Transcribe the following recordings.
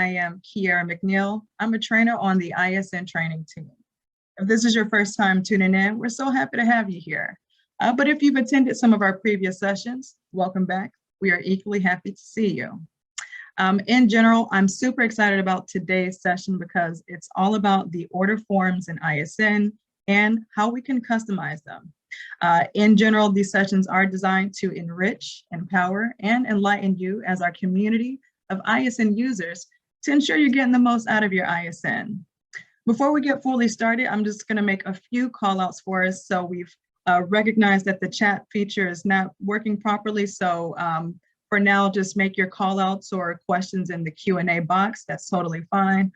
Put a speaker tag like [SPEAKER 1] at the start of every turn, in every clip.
[SPEAKER 1] I am Kiara McNeil. I'm a trainer on the ISN training team. If this is your first time tuning in, we're so happy to have you here. But if you've attended some of our previous sessions, welcome back. We are equally happy to see you. In general, I'm super excited about today's session because it's all about the order forms in ISN and how we can customize them. In general, these sessions are designed to enrich, empower, and enlighten you as our community of ISN users to ensure you're getting the most out of your ISN. Before we get fully started, I'm just going to make a few call outs for us. So we've recognized that the chat feature is not working properly. So for now, just make your call outs or questions in the Q&A box. That's totally fine.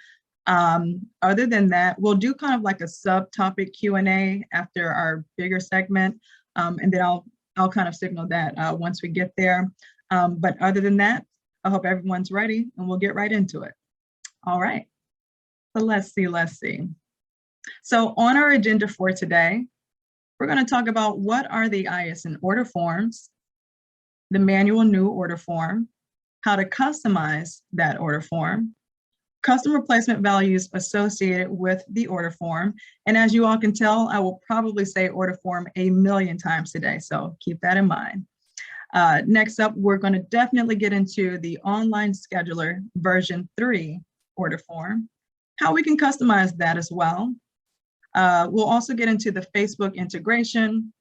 [SPEAKER 1] Other than that, we'll do kind of like a subtopic Q&A after our bigger segment. And then I'll kind of signal that once we get there. But other than that, I hope everyone's ready and we'll get right into it. All right, so let's see. So on our agenda for today, we're going to talk about what are the ISN order forms, the manual new order form, how to customize that order form, customer placement values associated with the order form. And as you all can tell, I will probably say order form a million times today, so keep that in mind. Next up, we're going to definitely get into the online scheduler version 3 order form, how we can customize that as well. We'll also get into the Facebook integration,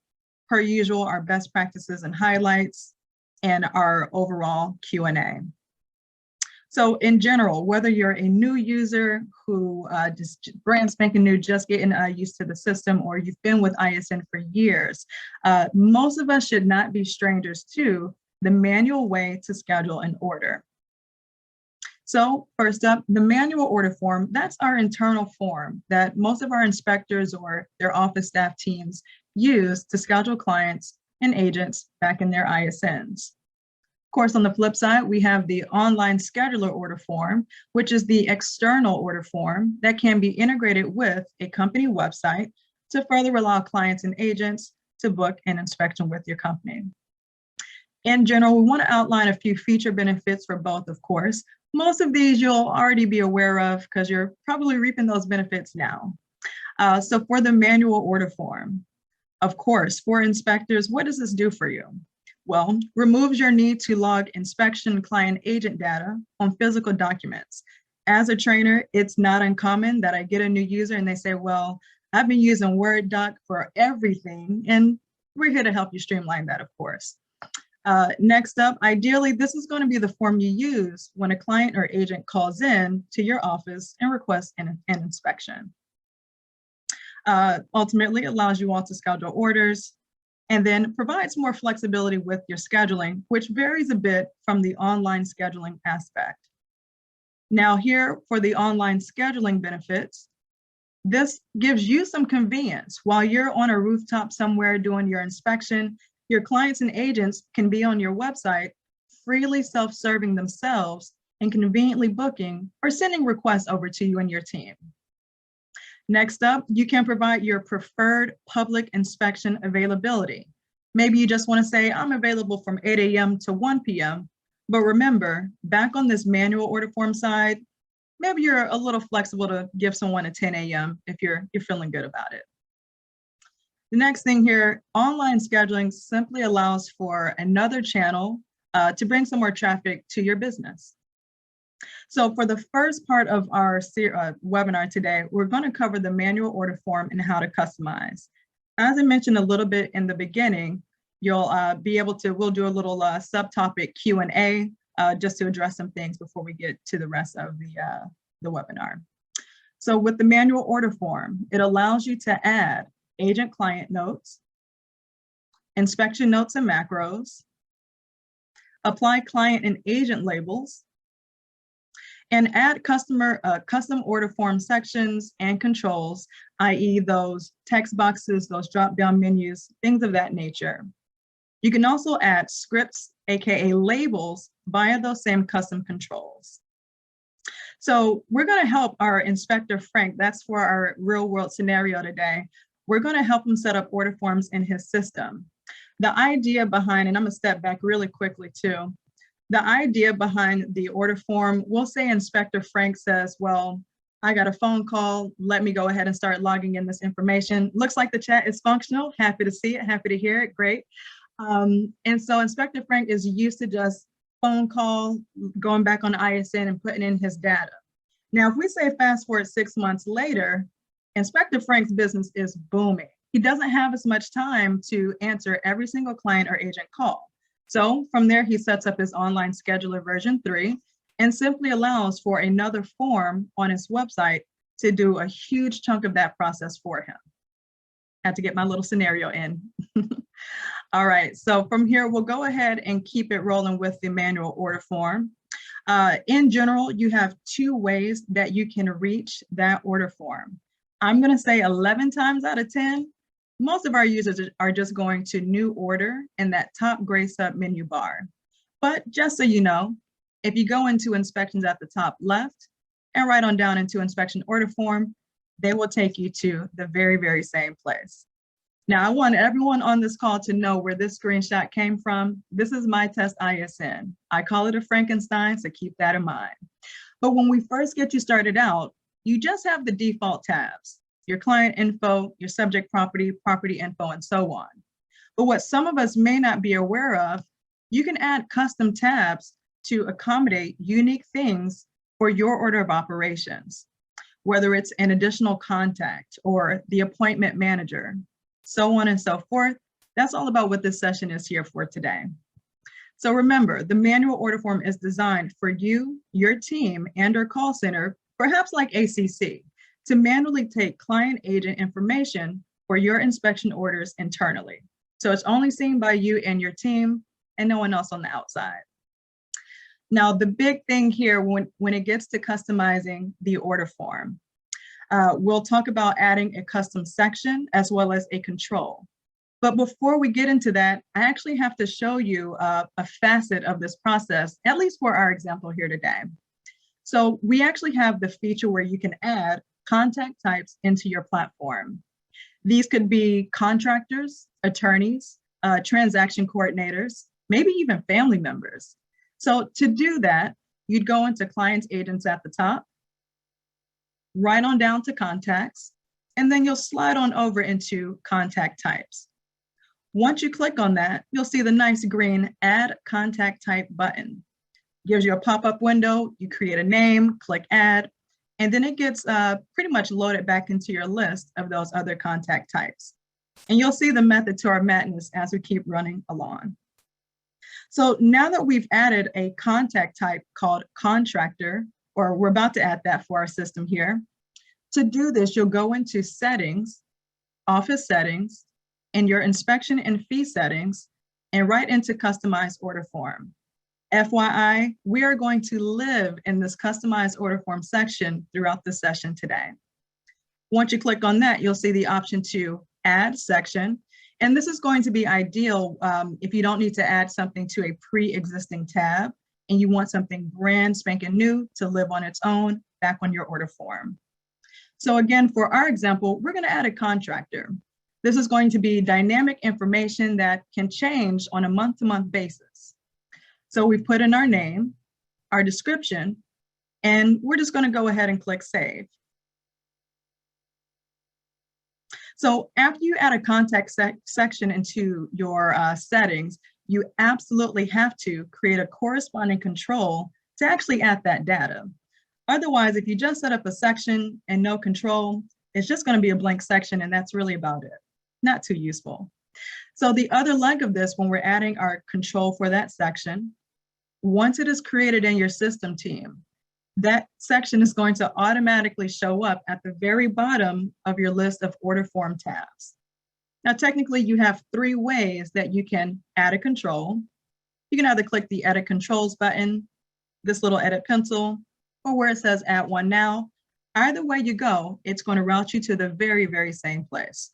[SPEAKER 1] per usual, our best practices and highlights, and our overall Q&A. So in general, whether you're a new user who just brand spanking new, just getting used to the system, or you've been with ISN for years, most of us should not be strangers to the manual way to schedule an order. So first up, the manual order form, that's our internal form that most of our inspectors or their office staff teams use to schedule clients and agents back in their ISNs. Of course, on the flip side, we have the online scheduler order form, which is the external order form that can be integrated with a company website to further allow clients and agents to book an inspection with your company. In general, we want to outline a few feature benefits for both, of course. Most of these you'll already be aware of because you're probably reaping those benefits now. So for the manual order form, of course, for inspectors, what does this do for you? Well, removes your need to log inspection client agent data on physical documents. As a trainer, it's not uncommon that I get a new user and they say, well, I've been using Word doc for everything, and we're here to help you streamline that, of course. Next up, ideally, this is going to be the form you use when a client or agent calls in to your office and requests an inspection. Ultimately, it allows you all to schedule orders, and then provides more flexibility with your scheduling, which varies a bit from the online scheduling aspect. Now here for the online scheduling benefits, this gives you some convenience. While you're on a rooftop somewhere doing your inspection, your clients and agents can be on your website, freely self-serving themselves and conveniently booking or sending requests over to you and your team. Next up, you can provide your preferred public inspection availability. Maybe you just want to say, I'm available from 8 a.m. to 1 p.m. But remember, back on this manual order form side, maybe you're a little flexible to give someone a 10 a.m. if you're feeling good about it. The next thing here, online scheduling simply allows for another channel to bring some more traffic to your business. So for the first part of our webinar today, we're going to cover the manual order form and how to customize. As I mentioned a little bit in the beginning, you'll be able to, we'll do a little subtopic Q&A just to address some things before we get to the rest of the webinar. So with the manual order form, it allows you to add agent client notes, inspection notes and macros, apply client and agent labels, and add custom order form sections and controls, i.e. those text boxes, those drop-down menus, things of that nature. You can also add scripts, aka labels, via those same custom controls. So we're going to help our inspector Frank, that's for our real world scenario today. We're going to help him set up order forms in his system. The idea behind, and I'm going to step back really quickly too, The idea behind the order form, we'll say Inspector Frank says, well, I got a phone call. Let me go ahead and start logging in this information. Looks like the chat is functional. Happy to see it. Happy to hear it. Great. And so Inspector Frank is used to just phone call, going back on ISN and putting in his data. Now, if we say fast forward 6 months later, Inspector Frank's business is booming. He doesn't have as much time to answer every single client or agent call. So from there, he sets up his online scheduler version 3 and simply allows for another form on his website to do a huge chunk of that process for him. Had to get my little scenario in. All right, so from here, we'll go ahead and keep it rolling with the manual order form. In general, you have 2 ways that you can reach that order form. I'm gonna say 11 times out of 10, most of our users are just going to new order in that top gray sub menu bar. But just so you know, if you go into inspections at the top left and right on down into inspection order form, they will take you to the very, very same place. Now, I want everyone on this call to know where this screenshot came from. This is my test ISN. I call it a Frankenstein, so keep that in mind. But when we first get you started out, you just have the default tabs, your client info, your subject property, property info, and so on. But what some of us may not be aware of, you can add custom tabs to accommodate unique things for your order of operations, whether it's an additional contact or the appointment manager, so on and so forth. That's all about what this session is here for today. So remember, the manual order form is designed for you, your team, and or call center, perhaps like ACC, to manually take client agent information for your inspection orders internally. So it's only seen by you and your team and no one else on the outside. Now, the big thing here when it gets to customizing the order form, we'll talk about adding a custom section as well as a control. But before we get into that, I actually have to show you a facet of this process, at least for our example here today. So we actually have the feature where you can add contact types into your platform. These could be contractors, attorneys, transaction coordinators, maybe even family members. So to do that, you'd go into clients, agents at the top, right on down to contacts, and then you'll slide on over into contact types. Once you click on that, you'll see the nice green Add Contact Type button. Gives you a pop-up window, you create a name, click Add, and then it gets pretty much loaded back into your list of those other contact types. And you'll see the method to our madness as we keep running along. So now that we've added a contact type called contractor, or we're about to add that for our system here, to do this, you'll go into settings, office settings, and your inspection and fee settings, and right into customized order form. FYI, we are going to live in this customized order form section throughout the session today. Once you click on that, you'll see the option to add section. And this is going to be ideal if you don't need to add something to a pre-existing tab and you want something brand spanking new to live on its own back on your order form. So again, for our example, we're going to add a contractor. This is going to be dynamic information that can change on a month-to-month basis. So we've put in our name, our description, and we're just going to go ahead and click Save. So after you add a contact section into your settings, you absolutely have to create a corresponding control to actually add that data. Otherwise, if you just set up a section and no control, it's just going to be a blank section, and that's really about it. Not too useful. So the other leg of this, when we're adding our control for that section, once it is created in your system team, that section is going to automatically show up at the very bottom of your list of order form tabs. Now, technically, you have 3 ways that you can add a control. You can either click the Edit Controls button, this little edit pencil, or where it says Add One Now. Either way you go, it's going to route you to the very, very same place.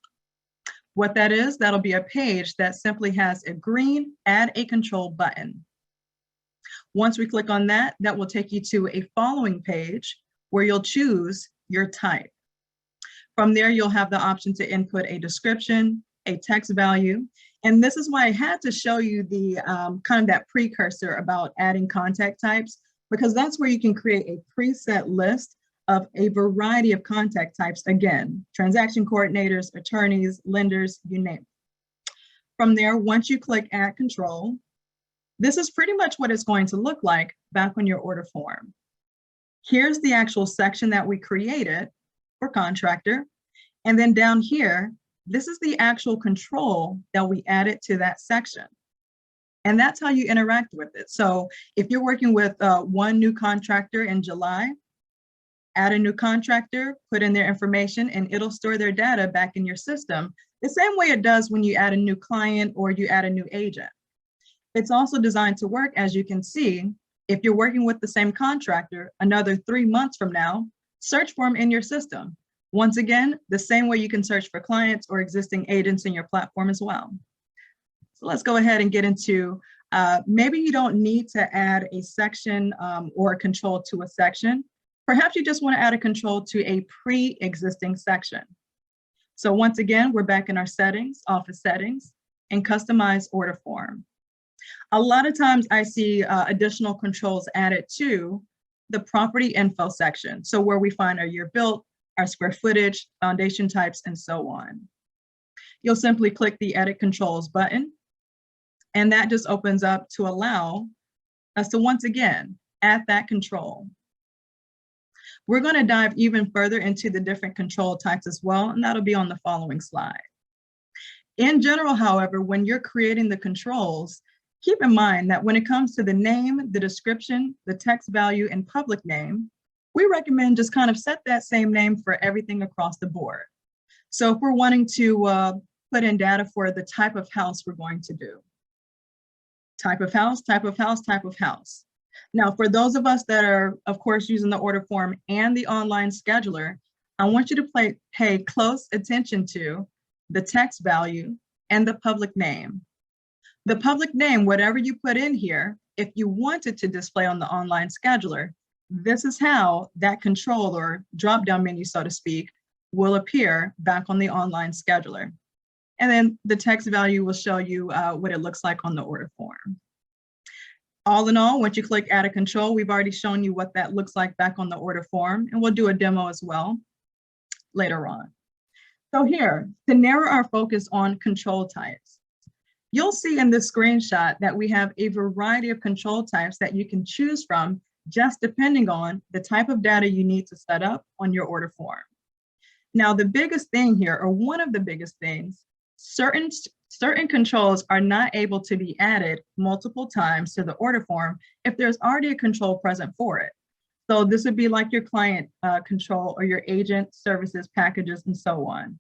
[SPEAKER 1] What that is, that'll be a page that simply has a green Add a Control button. Once we click on that, that will take you to a following page where you'll choose your type. From there, you'll have the option to input a description, a text value. And this is why I had to show you the kind of that precursor about adding contact types, because that's where you can create a preset list of a variety of contact types. Again, transaction coordinators, attorneys, lenders, you name it. From there, once you click Add Control, this is pretty much what it's going to look like back on your order form. Here's the actual section that we created for contractor. And then down here, this is the actual control that we added to that section. And that's how you interact with it. So if you're working with one new contractor in July, add a new contractor, put in their information, and it'll store their data back in your system, the same way it does when you add a new client or you add a new agent. It's also designed to work, as you can see, if you're working with the same contractor another 3 months from now, search for them in your system. Once again, the same way you can search for clients or existing agents in your platform as well. So let's go ahead and get into, maybe you don't need to add a section or a control to a section. Perhaps you just want to add a control to a pre-existing section. So once again, we're back in our settings, office settings, and customize order form. A lot of times I see additional controls added to the property info section. So where we find our year built, our square footage, foundation types, and so on. You'll simply click the Edit Controls button, and that just opens up to allow us to once again add that control. We're going to dive even further into the different control types as well, and that'll be on the following slide. In general, however, when you're creating the controls, keep in mind that when it comes to the name, the description, the text value, and public name, we recommend just kind of set that same name for everything across the board. So if we're wanting to put in data for the type of house we're going to do, type of house, type of house, type of house. Now, for those of us that are, of course, using the order form and the online scheduler, I want you to pay close attention to the text value and the public name. The public name, whatever you put in here, if you want it to display on the online scheduler, this is how that control or drop-down menu, so to speak, will appear back on the online scheduler. And then the text value will show you what it looks like on the order form. All in all, once you click Add a Control, we've already shown you what that looks like back on the order form, and we'll do a demo as well later on. So here, to narrow our focus on control types, you'll see in this screenshot that we have a variety of control types that you can choose from, just depending on the type of data you need to set up on your order form. Now, the biggest thing here, or one of the biggest things, certain controls are not able to be added multiple times to the order form if there's already a control present for it. So this would be like your client control or your agent, services, packages, and so on.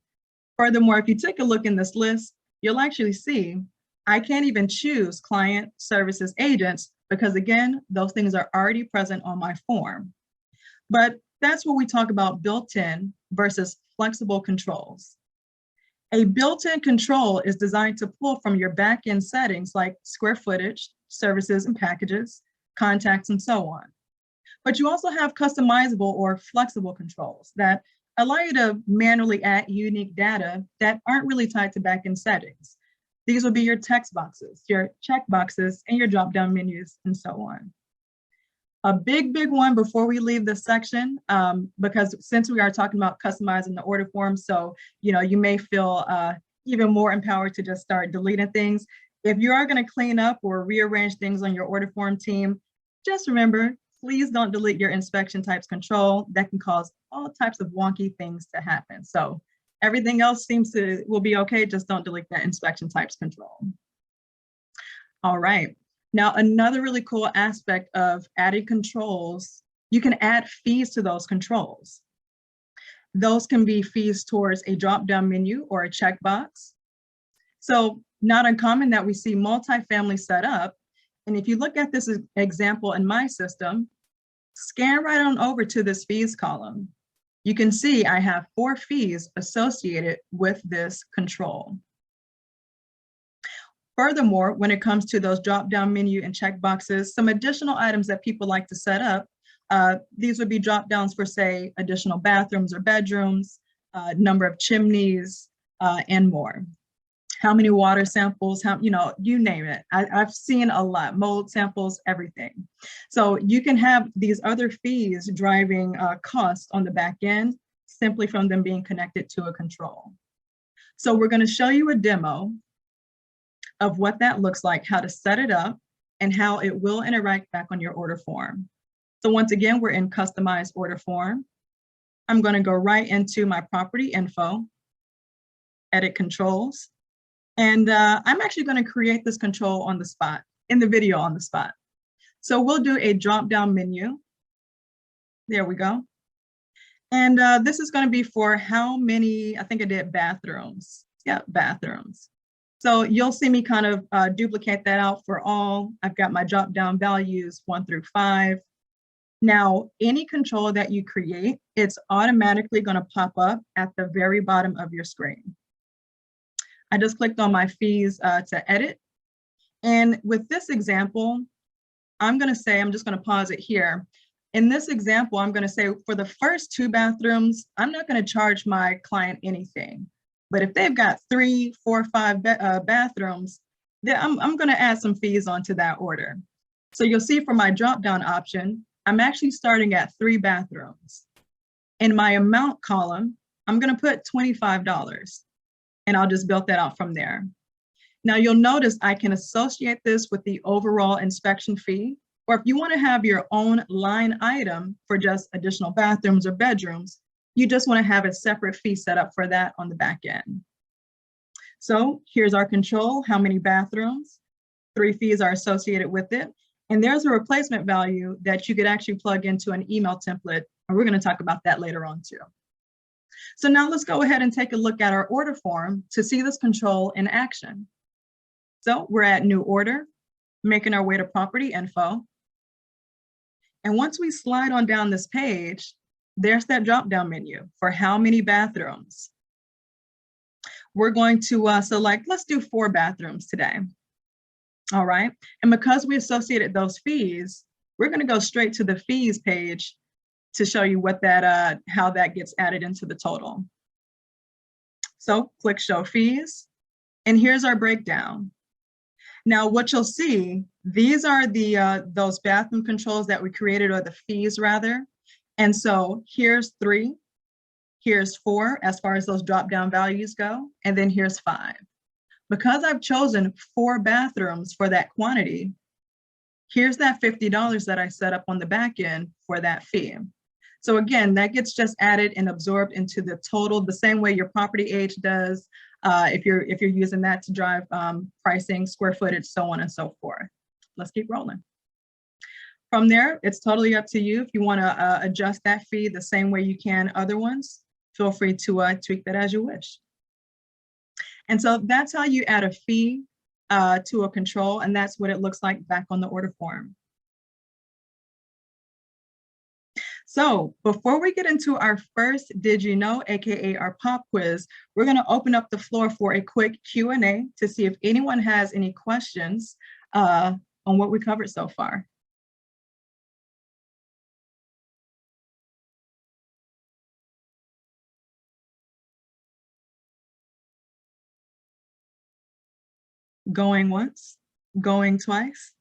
[SPEAKER 1] Furthermore, if you take a look in this list, you'll actually see I can't even choose client, services, agents, because again, those things are already present on my form. But that's where we talk about built-in versus flexible controls. A built-in control is designed to pull from your back-end settings like square footage, services and packages, contacts, and so on. But you also have customizable or flexible controls that allow you to manually add unique data that aren't really tied to back-end settings. These will be your text boxes, your check boxes, and your drop-down menus, and so on. A big one before we leave this section, because since we are talking about customizing the order form, so you may feel even more empowered to just start deleting things. If you are going to clean up or rearrange things on your order form team, just remember, please don't delete your inspection types control. That can cause all types of wonky things to happen. So everything else will be okay, just don't delete that inspection types control. All right. Now, another really cool aspect of adding controls, you can add fees to those controls. Those can be fees towards a drop-down menu or a checkbox. So not uncommon that we see multifamily set up. And if you look at this example in my system, scan right on over to this fees column. You can see I have 4 fees associated with this control. Furthermore, when it comes to those drop-down menu and checkboxes, some additional items that people like to set up, these would be drop-downs for, say, additional bathrooms or bedrooms, number of chimneys, and more. how many water samples, how, you name it. I've seen a lot, mold samples, everything. So you can have these other fees driving costs on the back end simply from them being connected to a control. So we're going to show you a demo of what that looks like, how to set it up, and how it will interact back on your order form. So once again, we're in customized order form. I'm going to go right into my property info, edit controls, and I'm actually going to create this control on the spot, in the video on the spot. So we'll do a drop-down menu. There we go. And this is going to be for how many, I think I did bathrooms. Yeah, bathrooms. So you'll see me kind of duplicate that out for all. I've got my drop-down values 1 through 5. Now, any control that you create, it's automatically going to pop up at the very bottom of your screen. I just clicked on my fees to edit. And with this example, I'm just going to pause it here. In this example, I'm going to say for the first 2 bathrooms, I'm not going to charge my client anything. But if they've got 3, 4, 5 bathrooms, then I'm going to add some fees onto that order. So you'll see for my drop-down option, I'm actually starting at 3 bathrooms. In my amount column, I'm going to put $25, and I'll just build that out from there. Now you'll notice I can associate this with the overall inspection fee, or if you want to have your own line item for just additional bathrooms or bedrooms, you just want to have a separate fee set up for that on the back end. So here's our control, how many bathrooms, 3 fees are associated with it. And there's a replacement value that you could actually plug into an email template. And we're going to talk about that later on too. So now let's go ahead and take a look at our order form to see this control in action. So we're at new order, making our way to property info. And once we slide on down this page, there's that drop-down menu for how many bathrooms. We're going to select, let's do 4 bathrooms today. All right, and because we associated those fees, we're going to go straight to the fees page to show you what that, how that gets added into the total. So click show fees, and here's our breakdown. Now what you'll see, these are the those bathroom controls that we created, or the fees rather. And so here's 3, here's 4 as far as those drop-down values go, and then here's 5. Because I've chosen 4 bathrooms for that quantity, here's that $50 that I set up on the back end for that fee. So again, that gets just added and absorbed into the total, the same way your property age does, if you're using that to drive pricing, square footage, so on and so forth. Let's keep rolling. From there, it's totally up to you. If you want to adjust that fee the same way you can other ones, feel free to tweak that as you wish. And so that's how you add a fee to a control, and that's what it looks like back on the order form. So before we get into our first Did You Know, AKA our pop quiz, we're going to open up the floor for a quick Q&A to see if anyone has any questions on what we covered so far. Going once, going twice.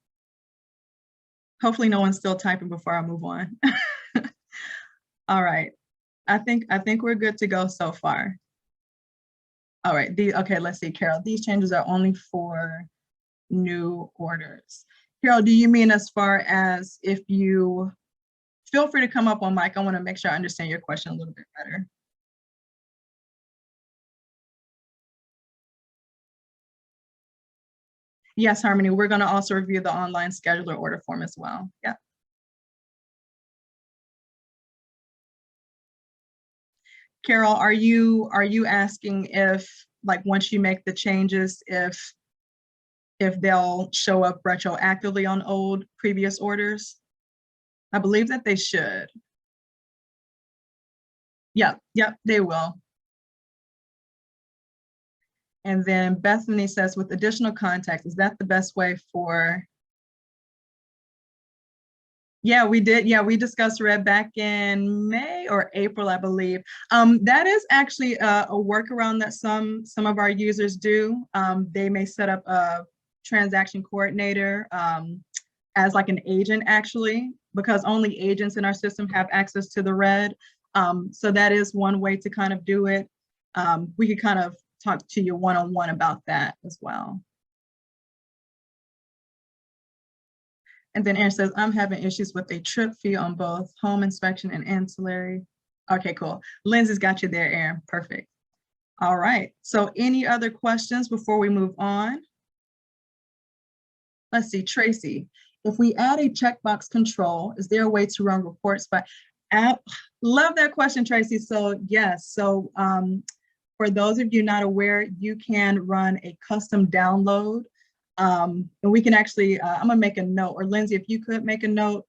[SPEAKER 1] Hopefully no one's still typing before I move on. All right, I think we're good to go so far. All right, okay, let's see, Carol, these changes are only for new orders. Carol, do you mean as far as if you, feel free to come up on mic, I wanna make sure I understand your question a little bit better. Yes, Harmony, we're gonna also review the online scheduler order form as well, yeah. Carol, are you asking if, like, once you make the changes, if they'll show up retroactively on old previous orders? I believe that they should. Yep, they will. And then Bethany says, with additional context, is that the best way for Yeah, we did. Yeah, we discussed red back in May or April, I believe. That is actually a workaround that some of our users do. They may set up a transaction coordinator as like an agent actually, because only agents in our system have access to the red. So that is one way to kind of do it. We could kind of talk to you one-on-one about that as well. And then Aaron says, I'm having issues with a trip fee on both home inspection and ancillary. Okay, cool. Lindsay's got you there, Aaron. Perfect. All right. So any other questions before we move on? Let's see, Tracy. If we add a checkbox control, is there a way to run reports by app? Love that question, Tracy. So yes. So for those of you not aware, you can run a custom download. And we can actually, I'm gonna make a note, or Lindsay, if you could make a note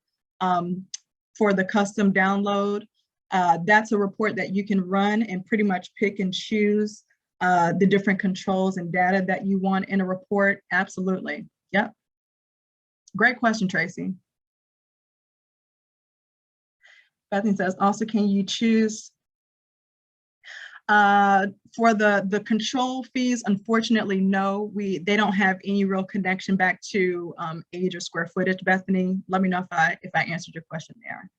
[SPEAKER 1] for the custom download, that's a report that you can run and pretty much pick and choose the different controls and data that you want in a report. Absolutely, yep. Great question, Tracy. Bethany says, also, can you choose for the control fees? Unfortunately, no, they don't have any real connection back to age or square footage. Bethany, let me know if I answered your question there.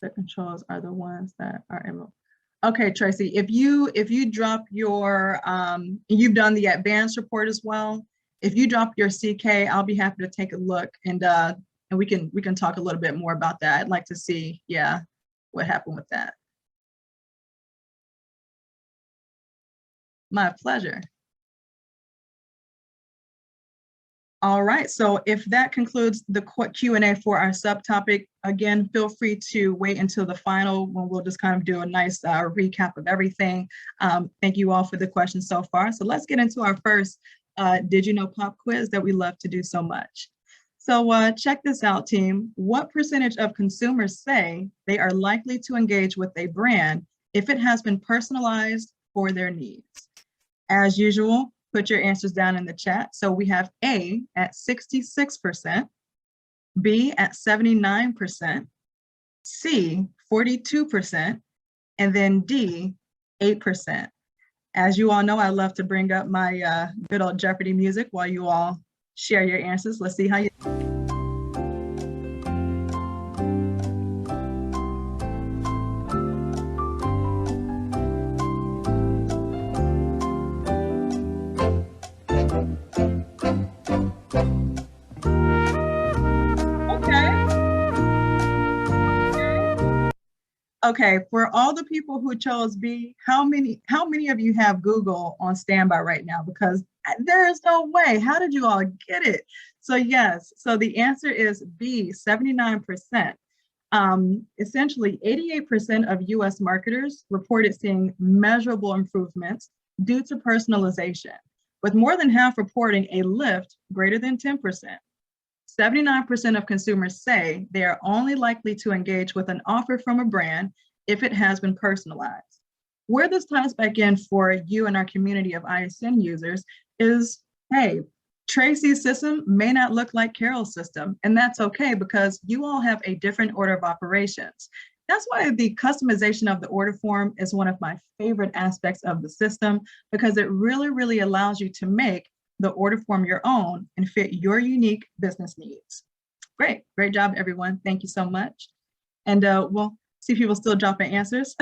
[SPEAKER 1] The controls are the ones that are in. Okay, Tracy, if you drop your you've done the advanced report as well. If you drop your CK, I'll be happy to take a look and we can talk a little bit more about that. I'd like to see, yeah, what happened with that. My pleasure. All right, so if that concludes the Q&A for our subtopic, again, feel free to wait until the final when we'll just kind of do a nice recap of everything. Thank you all for the questions so far. So let's get into our first Did You Know pop quiz that we love to do so much. So check this out, team. What percentage of consumers say they are likely to engage with a brand if it has been personalized for their needs? As usual, put your answers down in the chat. So we have A at 66%, B at 79%, C 42%, and then D 8%. As you all know, I love to bring up my good old Jeopardy music while you all share your answers. Let's see how you. Okay, for all the people who chose B, how many of you have Google on standby right now? Because there is no way. How did you all get it? So yes, so the answer is B, 79%. Essentially, 88% of US marketers reported seeing measurable improvements due to personalization, with more than half reporting a lift greater than 10%. 79% of consumers say they are only likely to engage with an offer from a brand if it has been personalized. Where this ties back in for you and our community of ISN users is, hey, Tracy's system may not look like Carol's system, and that's okay because you all have a different order of operations. That's why the customization of the order form is one of my favorite aspects of the system, because it really allows you to make the order form your own and fit your unique business needs. Great job, everyone. Thank you so much. And we'll see people still dropping answers.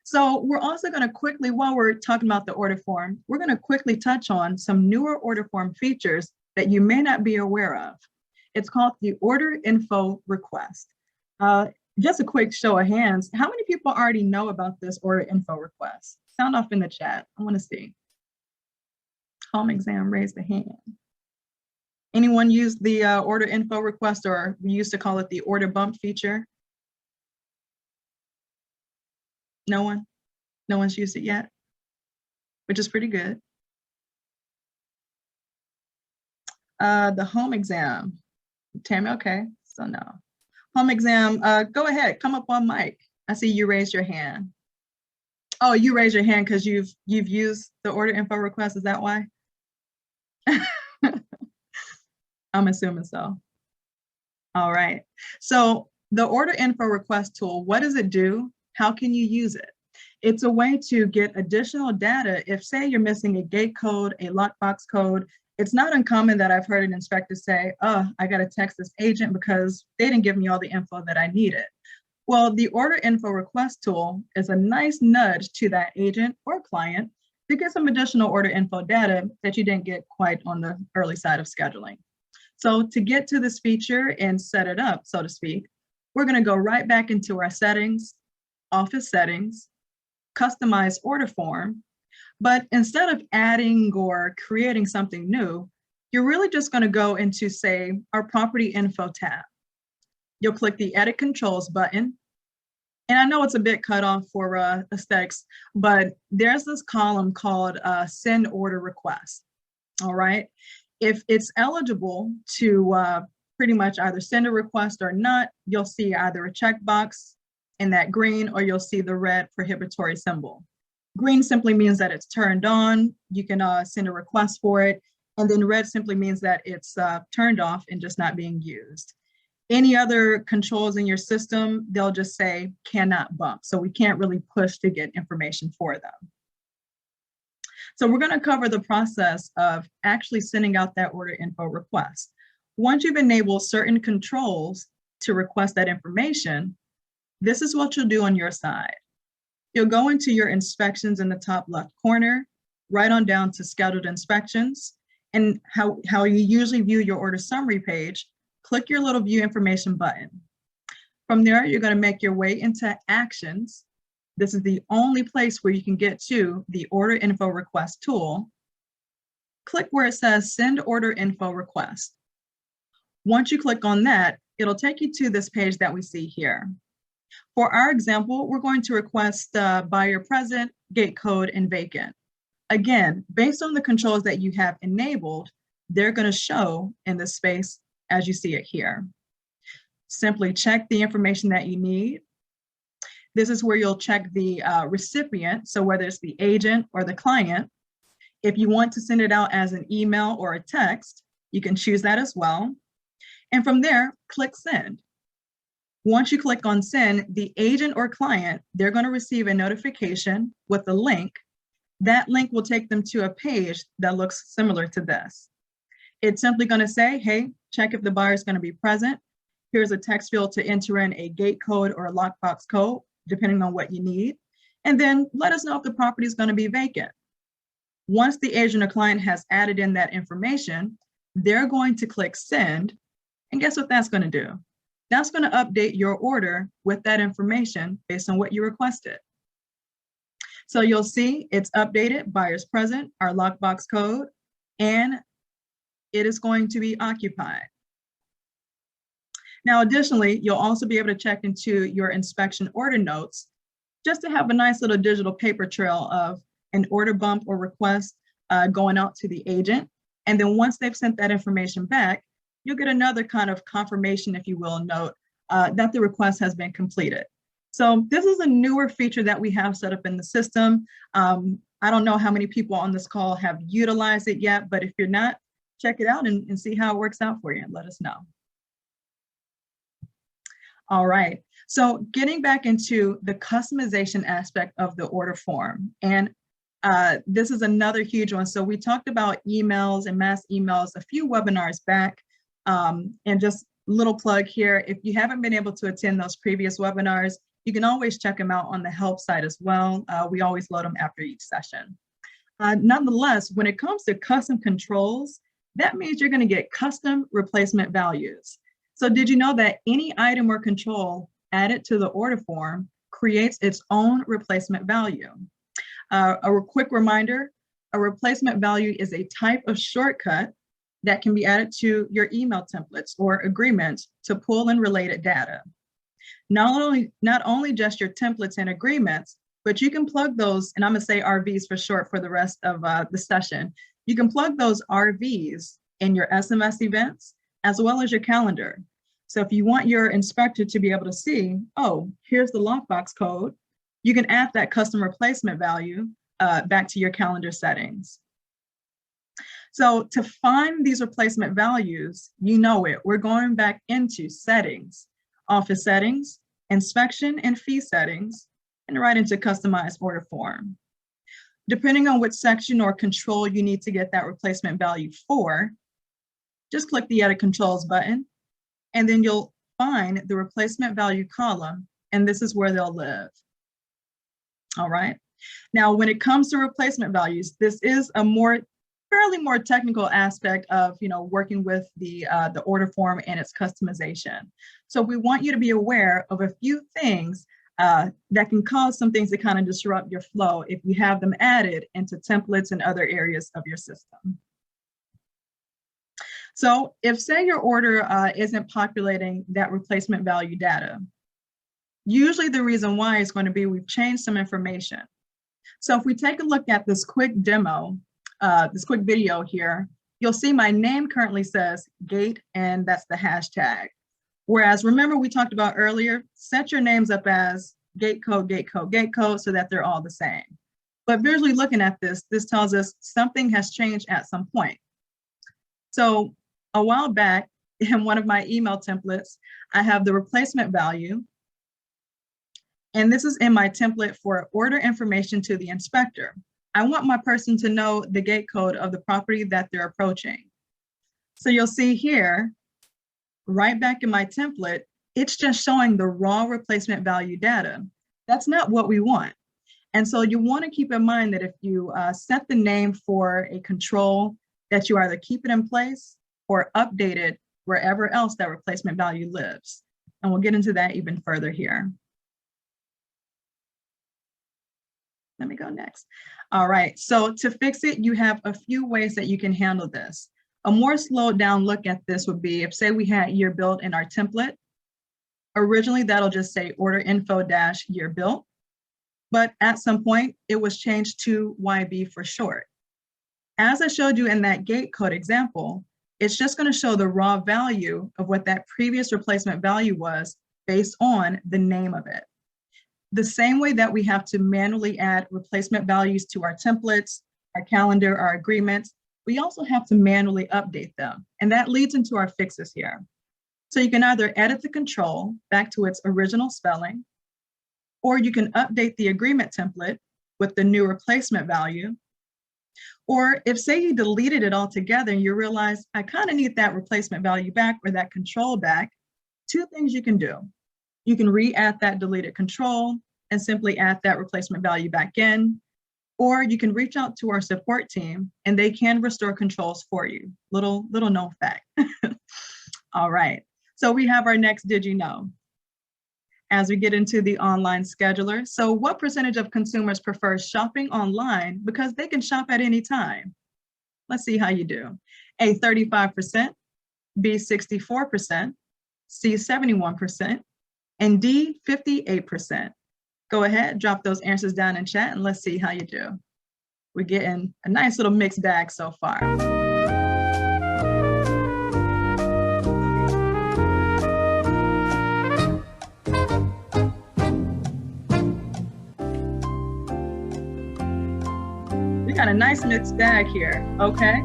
[SPEAKER 1] So we're also gonna quickly, while we're talking about the order form, we're gonna quickly touch on some newer order form features that you may not be aware of. It's called the order info request. Just a quick show of hands, how many people already know about this order info request? Sound off in the chat, I wanna see. Home exam, raise the hand. Anyone use the order info request, or we used to call it the order bump feature? No one? No one's used it yet? Which is pretty good. The home exam. Tammy, okay, so no. Home exam, go ahead, come up on mic. I see you raised your hand. Oh, you raise your hand because you've used the order info request. Is that why? I'm assuming so. All right. So the order info request tool, what does it do? How can you use it? It's a way to get additional data. If, say, you're missing a gate code, a lockbox code, it's not uncommon that I've heard an inspector say, oh, I got to text this agent because they didn't give me all the info that I needed. Well, the order info request tool is a nice nudge to that agent or client to get some additional order info data that you didn't get quite on the early side of scheduling. So to get to this feature and set it up, so to speak, we're going to go right back into our settings, office settings, customize order form. But instead of adding or creating something new, you're really just going to go into, say, our property info tab. You'll click the edit controls button. And I know it's a bit cut off for aesthetics, but there's this column called send order request. All right. If it's eligible to pretty much either send a request or not, you'll see either a checkbox in that green or you'll see the red prohibitory symbol. Green simply means that it's turned on. You can send a request for it. And then red simply means that it's turned off and just not being used. Any other controls in your system, they'll just say cannot bump. So we can't really push to get information for them. So we're going to cover the process of actually sending out that order info request. Once you've enabled certain controls to request that information, this is what you'll do on your side. You'll go into your inspections in the top left corner, right on down to scheduled inspections, and how you usually view your order summary page, click your little view information button. From there, you're going to make your way into actions. This is the only place where you can get to the order info request tool. Click where it says send order info request. Once you click on that, it'll take you to this page that we see here. For our example, we're going to request buyer present, gate code, and vacant. Again, based on the controls that you have enabled, they're going to show in this space as you see it here. Simply check the information that you need. This is where you'll check the recipient, so whether it's the agent or the client. If you want to send it out as an email or a text, you can choose that as well. And from there, click send. Once you click on send, the agent or client, they're going to receive a notification with a link. That link will take them to a page that looks similar to this. It's simply going to say, hey, check if the buyer is going to be present. Here's a text field to enter in a gate code or a lockbox code, depending on what you need. And then let us know if the property is going to be vacant. Once the agent or client has added in that information, they're going to click send. And guess what that's going to do? That's going to update your order with that information based on what you requested. So you'll see it's updated, buyers present, our lockbox code, and it is going to be occupied. Now, additionally, you'll also be able to check into your inspection order notes just to have a nice little digital paper trail of an order bump or request going out to the agent. And then once they've sent that information back, you'll get another kind of confirmation, if you will, note that the request has been completed. So this is a newer feature that we have set up in the system. I don't know how many people on this call have utilized it yet, but if you're not, check it out and see how it works out for you and let us know. All right, so getting back into the customization aspect of the order form, and this is another huge one. So we talked about emails and mass emails a few webinars back, and just a little plug here, if you haven't been able to attend those previous webinars, you can always check them out on the help site as well. We always load them after each session. Nonetheless, when it comes to custom controls, that means you're going to get custom replacement values. So did you know that any item or control added to the order form creates its own replacement value? A quick reminder, a replacement value is a type of shortcut that can be added to your email templates or agreements to pull in related data. Not only just your templates and agreements, but you can plug those, and I'm going to say RVs for short for the rest of the session. You can plug those RVs in your SMS events as well as your calendar. So if you want your inspector to be able to see, oh, here's the lockbox code, you can add that custom replacement value back to your calendar settings. So to find these replacement values, you know it, we're going back into settings, office settings, inspection and fee settings, and right into customized order form. Depending on which section or control you need to get that replacement value for, just click the Edit Controls button, and then you'll find the replacement value column, and this is where they'll live. All right. Now, when it comes to replacement values, this is a fairly more technical aspect of working with the order form and its customization. So we want you to be aware of a few things that can cause some things to kind of disrupt your flow if you have them added into templates and other areas of your system. So if, say, your order isn't populating that replacement value data, usually the reason why is going to be we've changed some information. So if we take a look at this quick demo, this quick video here, you'll see my name currently says gate, and that's the hashtag. Whereas remember we talked about earlier, set your names up as gate code, gate code, gate code, so that they're all the same. But visually looking at this tells us something has changed at some point. So a while back in one of my email templates, I have the replacement value. And this is in my template for order information to the inspector. I want my person to know the gate code of the property that they're approaching. So you'll see here, right back in my template, it's just showing the raw replacement value data. That's not what we want. And so you want to keep in mind that if you set the name for a control, that you either keep it in place or update it wherever else that replacement value lives. And we'll get into that even further here. Let me go next. All right, so to fix it, you have a few ways that you can handle this. A more slowed down look at this would be if, say, we had year built in our template. Originally, that'll just say order info dash year built. But at some point, it was changed to YB for short. As I showed you in that gate code example, it's just going to show the raw value of what that previous replacement value was based on the name of it. The same way that we have to manually add replacement values to our templates, our calendar, our agreements, we also have to manually update them. And that leads into our fixes here. So you can either edit the control back to its original spelling, or you can update the agreement template with the new replacement value. Or if, say, you deleted it altogether and you realize, I kind of need that replacement value back or that control back, two things you can do. You can re-add that deleted control and simply add that replacement value back in, or you can reach out to our support team and they can restore controls for you. Little known fact. All right, so we have our next Did You Know? As we get into the online scheduler. So what percentage of consumers prefer shopping online because they can shop at any time? Let's see how you do. A, 35%, B, 64%, C, 71%, and D, 58%. Go ahead, drop those answers down in chat and let's see how you do. We're getting a nice little mixed bag so far. We got a nice mixed bag here, okay?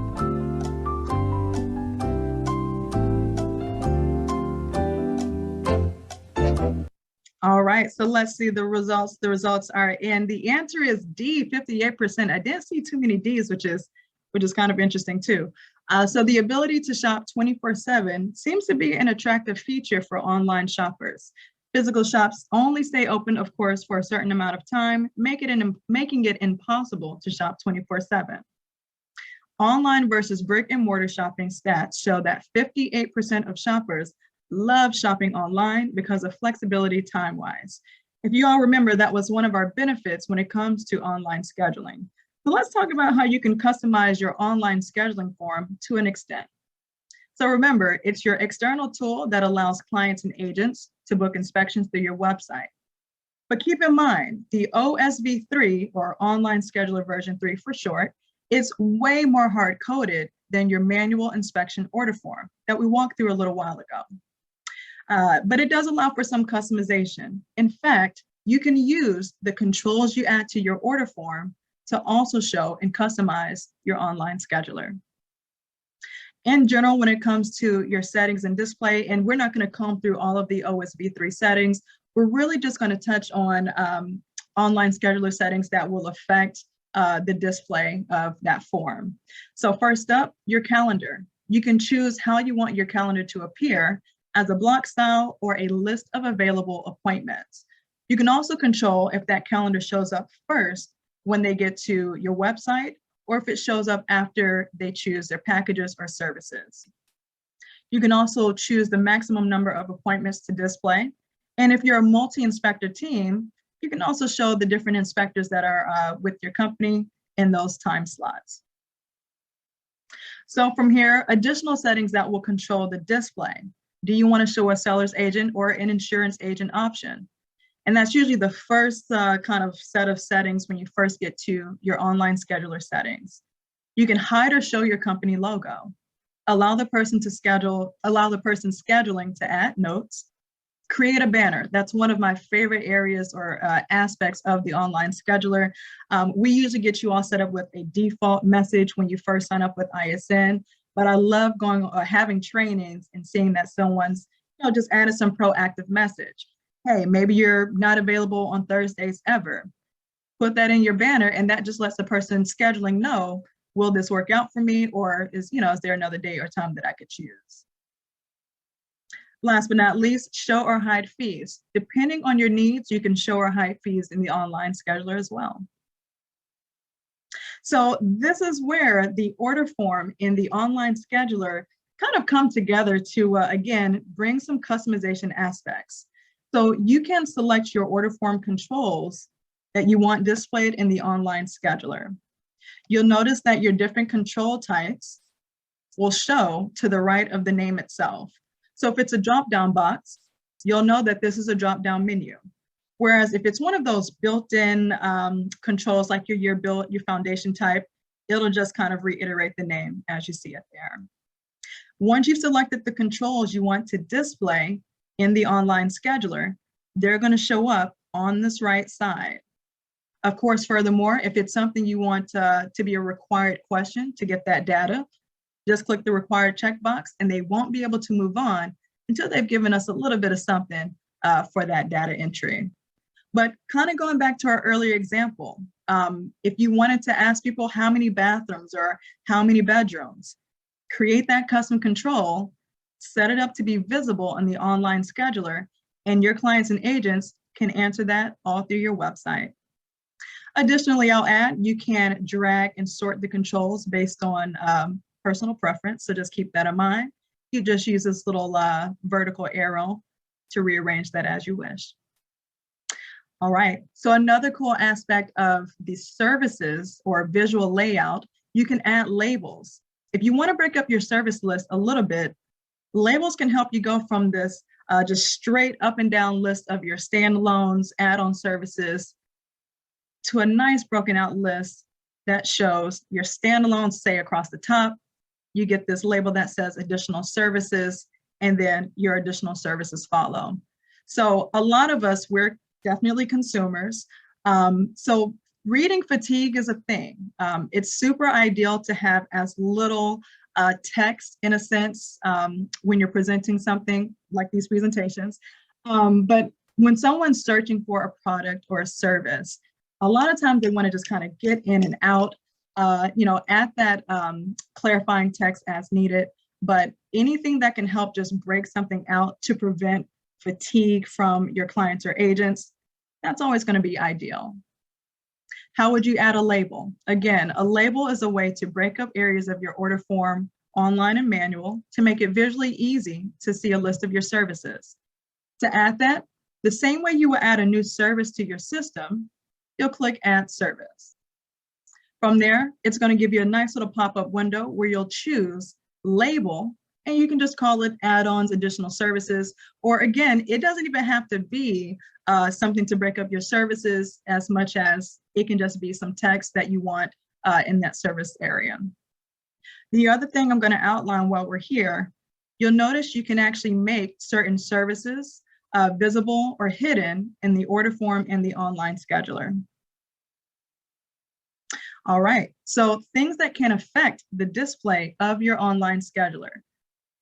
[SPEAKER 1] All right, so let's see the results. The results are in. The answer is D, 58%. I didn't see too many Ds, which is kind of interesting too. So the ability to shop 24/7 seems to be an attractive feature for online shoppers. Physical shops only stay open, of course, for a certain amount of time, making it impossible to shop 24/7. Online versus brick and mortar shopping stats show that 58% of shoppers love shopping online because of flexibility time-wise. If you all remember, that was one of our benefits when it comes to online scheduling. So let's talk about how you can customize your online scheduling form to an extent. So remember, it's your external tool that allows clients and agents to book inspections through your website. But keep in mind, the OSV3, or Online Scheduler version 3 for short, is way more hard-coded than your manual inspection order form that we walked through a little while ago. But it does allow for some customization. In fact, you can use the controls you add to your order form to also show and customize your online scheduler. In general, when it comes to your settings and display, and we're not going to comb through all of the OSV3 settings, we're really just going to touch on online scheduler settings that will affect the display of that form. So first up, your calendar. You can choose how you want your calendar to appear as a block style or a list of available appointments. You can also control if that calendar shows up first when they get to your website, or if it shows up after they choose their packages or services. You can also choose the maximum number of appointments to display. And if you're a multi-inspector team, you can also show the different inspectors that are with your company in those time slots. So from here, additional settings that will control the display. Do you want to show a seller's agent or an insurance agent option? And that's usually the first kind of set of settings when you first get to your online scheduler settings. You can hide or show your company logo, allow the person scheduling to add notes, create a banner. That's one of my favorite areas or aspects of the online scheduler. We usually get you all set up with a default message when you first sign up with ISN, but I love going having trainings and seeing that someone's just added some proactive message. Hey, maybe you're not available on Thursdays ever. Put that in your banner, and that just lets the person scheduling know, will this work out for me, or is there another day or time that I could choose? Last but not least, show or hide fees. Depending on your needs, you can show or hide fees in the online scheduler as well. So this is where the order form in the online scheduler kind of come together to, again, bring some customization aspects. So you can select your order form controls that you want displayed in the online scheduler. You'll notice that your different control types will show to the right of the name itself. So if it's a drop-down box, you'll know that this is a drop-down menu. Whereas if it's one of those built-in controls like your year build, your foundation type, it'll just kind of reiterate the name as you see it there. Once you've selected the controls you want to display in the online scheduler, they're going to show up on this right side. Of course, furthermore, if it's something you want to be a required question to get that data, just click the required checkbox and they won't be able to move on until they've given us a little bit of something for that data entry. But kind of going back to our earlier example, if you wanted to ask people how many bathrooms or how many bedrooms, create that custom control, set it up to be visible in the online scheduler, and your clients and agents can answer that all through your website. Additionally, I'll add, you can drag and sort the controls based on personal preference, so just keep that in mind. You just use this little vertical arrow to rearrange that as you wish. All right, so another cool aspect of the services or visual layout, you can add labels. If you want to break up your service list a little bit, labels can help you go from this just straight up and down list of your standalones, add-on services, to a nice broken out list that shows your standalones, say across the top. You get this label that says additional services, and then your additional services follow. So a lot of us, we're definitely consumers. So reading fatigue is a thing. It's super ideal to have as little text in a sense when you're presenting something like these presentations. But when someone's searching for a product or a service, a lot of times they want to just kind of get in and out, add that clarifying text as needed. But anything that can help just break something out to prevent fatigue from your clients or agents, that's always going to be ideal. How would you add a label? Again, a label is a way to break up areas of your order form, online and manual, to make it visually easy to see a list of your services. To add that, the same way you will add a new service to your system, you'll click Add Service. From there, it's going to give you a nice little pop-up window where you'll choose Label, and you can just call it Add-ons, Additional Services, or again, it doesn't even have to be something to break up your services as much as it can just be some text that you want in that service area. The other thing I'm going to outline while we're here, you'll notice you can actually make certain services visible or hidden in the order form in the online scheduler. All right, so things that can affect the display of your online scheduler.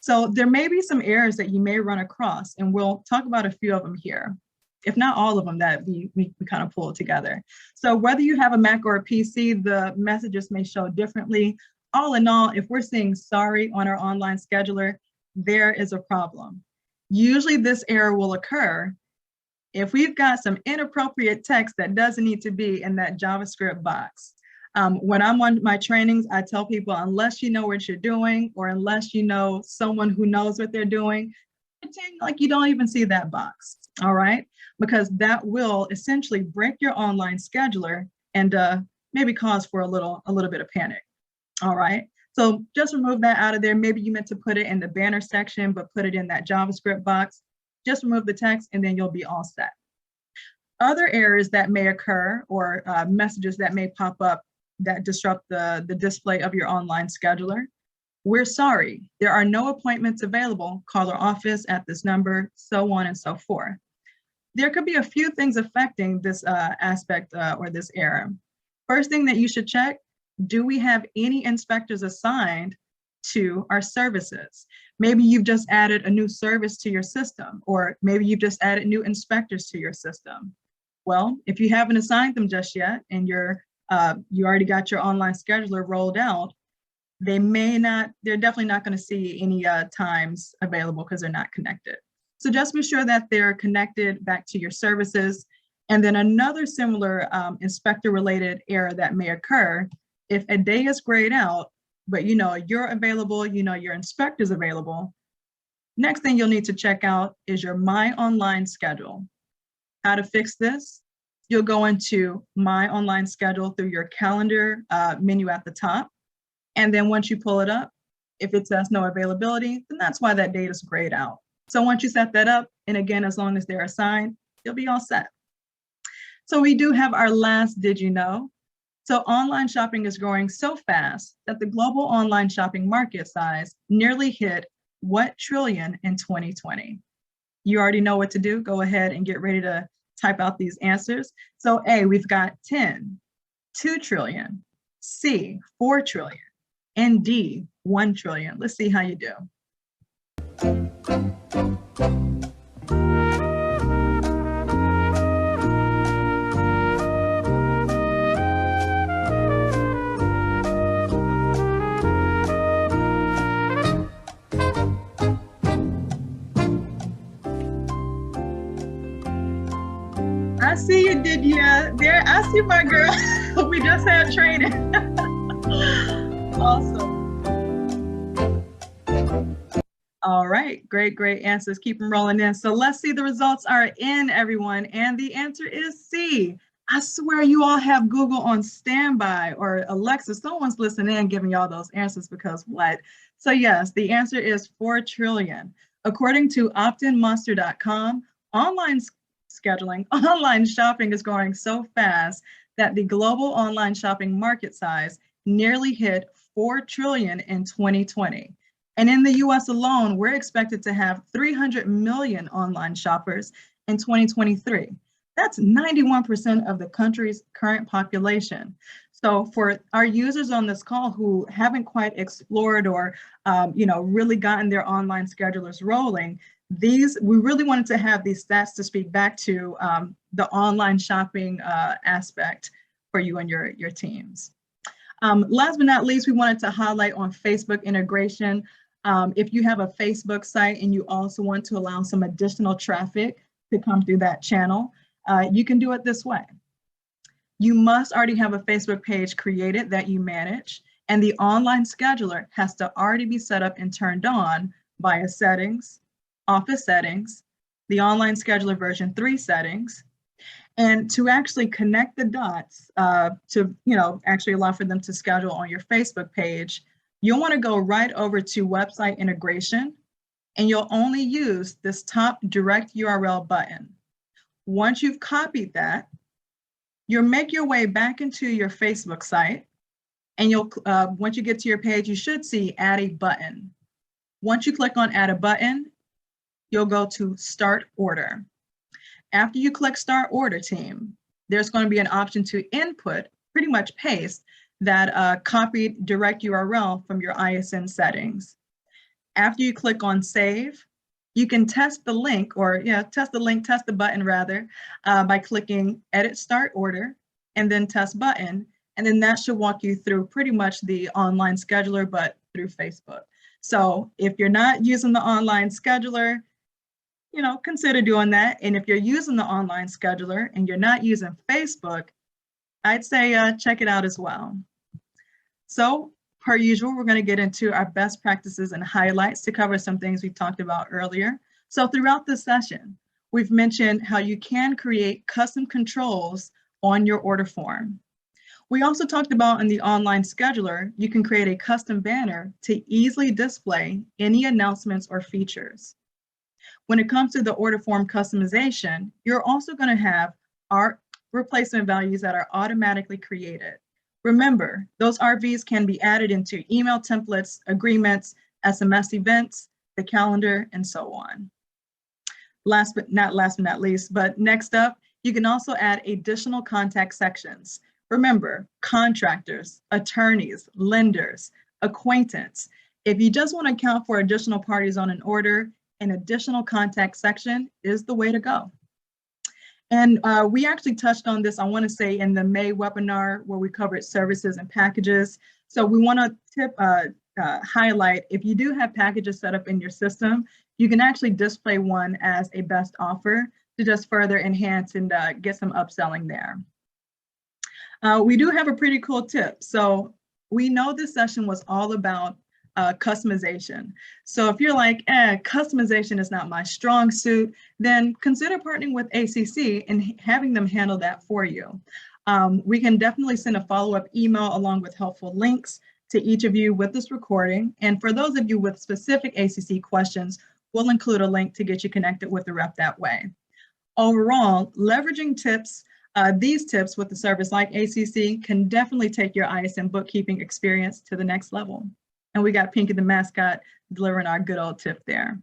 [SPEAKER 1] So there may be some errors that you may run across, and we'll talk about a few of them here, if not all of them that we kind of pull together. So whether you have a Mac or a PC, the messages may show differently. All in all, if we're saying sorry on our online scheduler, there is a problem. Usually this error will occur if we've got some inappropriate text that doesn't need to be in that JavaScript box. When I'm on my trainings, I tell people, unless you know what you're doing, or unless you know someone who knows what they're doing, pretend like you don't even see that box, all right? Because that will essentially break your online scheduler and maybe cause for a little bit of panic, all right? So just remove that out of there. Maybe you meant to put it in the banner section, but put it in that JavaScript box. Just remove the text and then you'll be all set. Other errors that may occur, or messages that may pop up that disrupt the display of your online scheduler. We're sorry, there are no appointments available. Call our office at this number, so on and so forth. There could be a few things affecting this aspect or this error. First thing that you should check, do we have any inspectors assigned to our services? Maybe you've just added a new service to your system, or maybe you've just added new inspectors to your system. Well, if you haven't assigned them just yet and you already got your online scheduler rolled out, they're definitely not going to see any times available because they're not connected. So just be sure that they're connected back to your services. And then another similar inspector-related error that may occur, if a day is grayed out, but you know you're available, you know your inspector's available, next thing you'll need to check out is your My Online Schedule. How to fix this? You'll go into My Online Schedule through your calendar menu at the top. And then once you pull it up, if it says no availability, then that's why that date is grayed out. So once you set that up, and again, as long as they're assigned, you'll be all set. So we do have our last did you know? So online shopping is growing so fast that the global online shopping market size nearly hit what trillion in 2020? You already know what to do. Go ahead and get ready to type out these answers. So A, we've got 10, 2 trillion, C, 4 trillion, and D, 1 trillion. Let's see how you do. I see you did, yeah. There, I see my girl. We just had training. Awesome. All right, great answers. Keep them rolling in. So let's see, the results are in, everyone. And the answer is C. I swear you all have Google on standby, or Alexa, someone's listening in giving y'all those answers, because what? So yes, the answer is 4 trillion. According to optinmonster.com, online shopping is growing so fast that the global online shopping market size nearly hit 4 trillion in 2020. And in the US alone, we're expected to have 300 million online shoppers in 2023. That's 91% of the country's current population. So for our users on this call who haven't quite explored or really gotten their online schedulers rolling, we really wanted to have these stats to speak back to the online shopping aspect for you and your teams. Last but not least, we wanted to highlight on Facebook integration. If you have a Facebook site and you also want to allow some additional traffic to come through that channel, you can do it this way. You must already have a Facebook page created that you manage, and the online scheduler has to already be set up and turned on via settings, Office settings, the online scheduler version 3 settings. And to actually connect the dots to actually allow for them to schedule on your Facebook page, you'll want to go right over to website integration, and you'll only use this top direct URL button. Once you've copied that, you'll make your way back into your Facebook site, and once you get to your page, you should see add a button. Once you click on add a button, you'll go to Start Order. After you click Start Order Team, there's going to be an option to input, pretty much paste, that copied direct URL from your ISN settings. After you click on Save, you can test the link, test the button rather, by clicking Edit Start Order and then Test Button. And then that should walk you through pretty much the online scheduler, but through Facebook. So if you're not using the online scheduler, consider doing that. And if you're using the online scheduler and you're not using Facebook, I'd say check it out as well. So per usual, we're going to get into our best practices and highlights to cover some things we talked about earlier. So throughout this session, we've mentioned how you can create custom controls on your order form. We also talked about in the online scheduler, you can create a custom banner to easily display any announcements or features. When it comes to the order form customization, you're also going to have our replacement values that are automatically created. Remember, those RVs can be added into email templates, agreements, SMS events, the calendar, and so on. Last but not least, but next up, you can also add additional contact sections. Remember, contractors, attorneys, lenders, acquaintance. If you just want to account for additional parties on an order, an additional contact section is the way to go. And we actually touched on this, I want to say, in the May webinar where we covered services and packages. So we want to highlight, if you do have packages set up in your system, you can actually display one as a best offer to just further enhance and get some upselling there. We do have a pretty cool tip. So we know this session was all about customization. So if you're like, customization is not my strong suit, then consider partnering with ACC and having them handle that for you. We can definitely send a follow-up email along with helpful links to each of you with this recording. And for those of you with specific ACC questions, we'll include a link to get you connected with the rep that way. Overall, leveraging these tips with a service like ACC can definitely take your ISN bookkeeping experience to the next level. And we got Pinky the mascot delivering our good old tip there.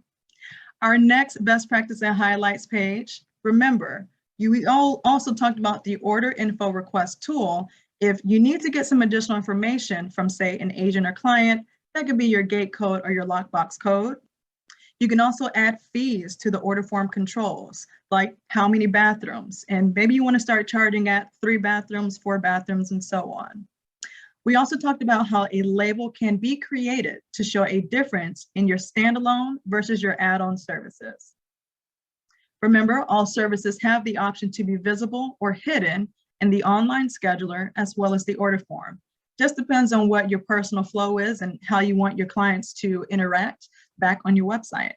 [SPEAKER 1] Our next best practice and highlights page. Remember, we all also talked about the order info request tool. If you need to get some additional information from, say, an agent or client, that could be your gate code or your lockbox code. You can also add fees to the order form controls, like how many bathrooms, and maybe you want to start charging at 3 bathrooms, 4 bathrooms, and so on. We also talked about how a label can be created to show a difference in your standalone versus your add-on services. Remember, all services have the option to be visible or hidden in the online scheduler as well as the order form. Just depends on what your personal flow is and how you want your clients to interact back on your website.